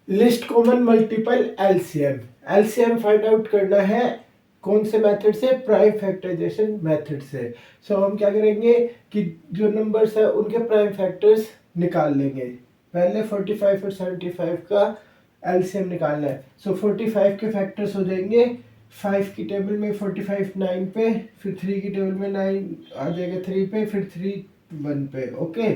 List common multiple LCM. LCM find out करना है कौन से मेथड से? प्राइम फैक्टराइजेशन मेथड से। सो हम क्या करेंगे कि जो नंबर्स है उनके प्राइम फैक्टर्स निकाल लेंगे। पहले 45 और 75 का एलसीएम निकालना है। सो 45 के फैक्टर्स हो जाएंगे 5 की टेबल में 45 9 पे, फिर 3 की टेबल में 9 आ जाएगा 3 पे, फिर 3 1 पे। ओके,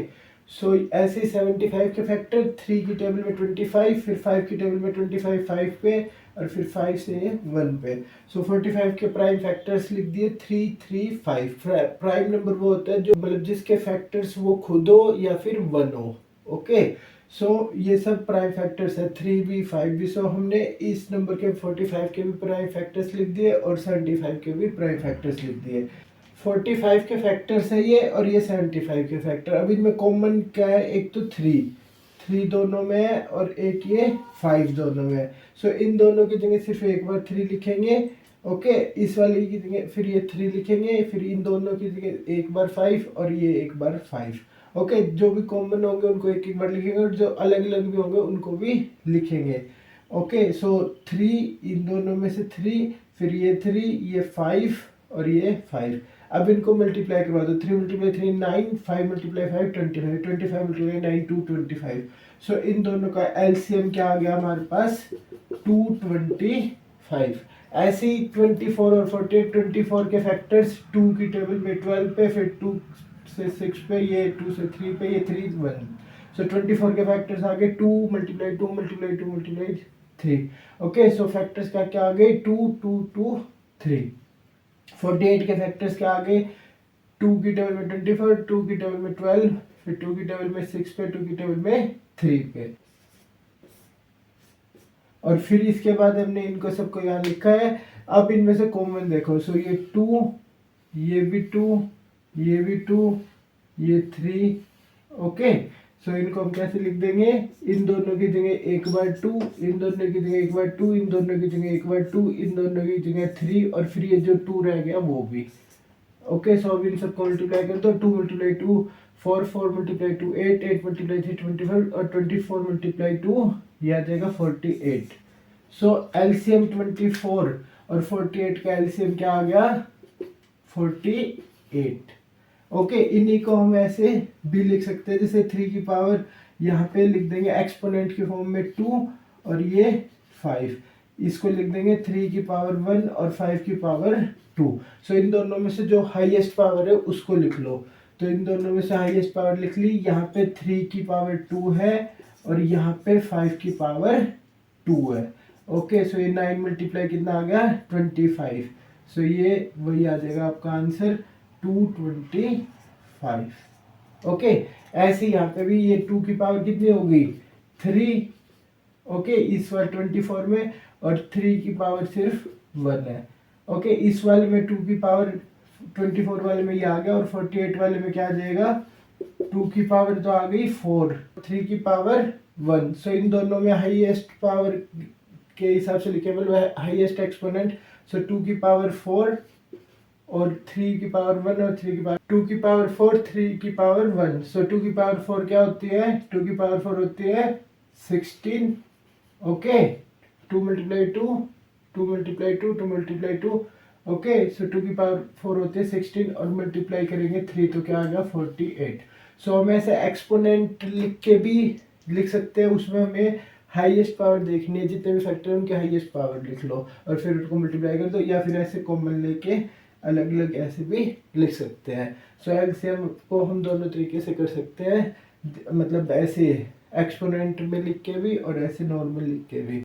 सो ऐसे 75 के फैक्टर 3 की टेबल में 25, फिर 5 की टेबल में 25 5 पे, और फिर 5 से 1 पे। सो 45 के प्राइम फैक्टर्स लिख दिए 3 3 5। प्राइम नंबर वो होता है जो मतलब जिसके फैक्टर्स वो खुद हो या फिर 1 हो। ओके, सो ये सब प्राइम फैक्टर्स है 3 भी 5 भी। सो हमने इस नंबर के 45 के भी प्राइम फैक्टर्स लिख दिए और 75 के भी प्राइम फैक्टर्स लिख दिए। 45 के फैक्टर्स है ये, और ये 75 के फैक्टर। अब इनमें कॉमन क्या है? एक तो 3 दोनों में है, और एक ये 5 दोनों में है। सो इन दोनों की जगह सिर्फ एक बार 3 लिखेंगे। ओके, इस वाली की जगह फिर ये 3 लिखेंगे, फिर इन दोनों की जगह एक बार 5 और ये एक बार 5। ओके, जो भी कॉमन होंगे उनको एक एक बार लिखेंगे, और जो अलग अलग भी होंगे उनको भी लिखेंगे। ओके, सो 3 इन दोनों में से 3, फिर ये 3, ये 5 और ये 5। अब इनको मल्टीप्लाई करवा दो। 3 × 3 9, 5 × 5 25, 25 × 9 225। सो इन दोनों का एलसीएम क्या आ गया हमारे पास? 225। ऐसे ही 24 और 48, 24 के फैक्टर्स 2 की टेबल में 12 पे, फिर 2 से 6 पे, ये 2 से 3 पे, ये 3 1। सो 24 के फैक्टर्स आ गए 2 × 2 × 2 × 3। ओके, सो फैक्टर्स क्या क्या आ गए? 2 2 2 3। 48 के फैक्टर्स क्या आ गए? 2 की टेबल में 24, 2 की टेबल में 12, फिर 2 की टेबल में 6 पे, 2 की टेबल में 3 पे। और फिर इसके बाद हमने इनको सबको यहाँ लिखा है। अब इनमें से कॉमन देखो। सो ये 2, ये भी 2, ये भी 2, ये 3। ओके, सो इनको हम कैसे लिख देंगे? इन दोनों की जगह एक बार 2, इन दोनों की जगह एक बार 2, इन दोनों की जगह एक बार 2, इन दोनों की जगह 3, और फिर ये जो 2 रह गया वो भी। ओके, सो अब इन सबको मल्टीप्लाई कर दो। 2 × 2 4, 4 × 2 8, 8 × 3 24, और 24 × 2 ये आ जाएगा 48। सो एलसीएम 24 और 48 का एलसीएम क्या आ गया? 48। ओके, इन्हीं को हम ऐसे भी लिख सकते हैं, जैसे 3 की पावर यहाँ पे लिख देंगे एक्सपोनेंट के फॉर्म में 2, और ये 5। इसको लिख देंगे 3 की पावर 1 और 5 की पावर 2। सो इन दोनों में से जो हाईएस्ट पावर है उसको लिख लो। तो इन दोनों में से हाईएस्ट पावर लिख ली। यहाँ पे 3 की पावर 2 है, और यहाँ पे 5 की पावर 2 है। ओके, सो ये 9 मल्टीप्लाई कितना आ गया? 25। सो ये वही आ जाएगा आपका आंसर 225। ओके, ऐसे यहाँ पे भी ये 2 की पावर कितनी होगी? 3। ओके, इस वाले 24 में, और 3 की पावर सिर्फ 1 है। ओके, इस वाले में 2 की पावर 24 वाले में ये आ गया, और 48 वाले में क्या आ जाएगा? 2 की पावर तो आ गई 4, 3 की पावर 1। सो इन दोनों में हाईएस्ट पावर के हिसाब से लिखेबल हाईएस्ट एक्सपोनेंट। सो 2 की पावर 4 और 3 की पावर 1, और 3 की पावर 2 की पावर 4, 3 की पावर 1। सो 2 की पावर 4 क्या होती है? 2 की पावर 4 होती है 16। ओके, 2 × 2, 2 × 2, 2 × 2। ओके, सो 2 की पावर 4 होती है 16, और मल्टीप्लाई करेंगे 3 तो क्या आ गया? 48। सो हम ऐसे एक्सपोनेंट लिख के भी लिख सकते हैं। उसमें हमें हाईएस्ट पावर देखनी है, जितने भी फैक्टर हैं उनके हाईएस्ट पावर लिख लो, और फिर उनको मल्टीप्लाई कर दो, या फिर ऐसे कॉमन लेके अलग अलग ऐसे भी लिख सकते हैं। सो एलसीएम को हम दोनों तरीके से कर सकते हैं, मतलब ऐसे एक्सपोनेंट में लिख के भी और ऐसे नॉर्मल लिख के भी।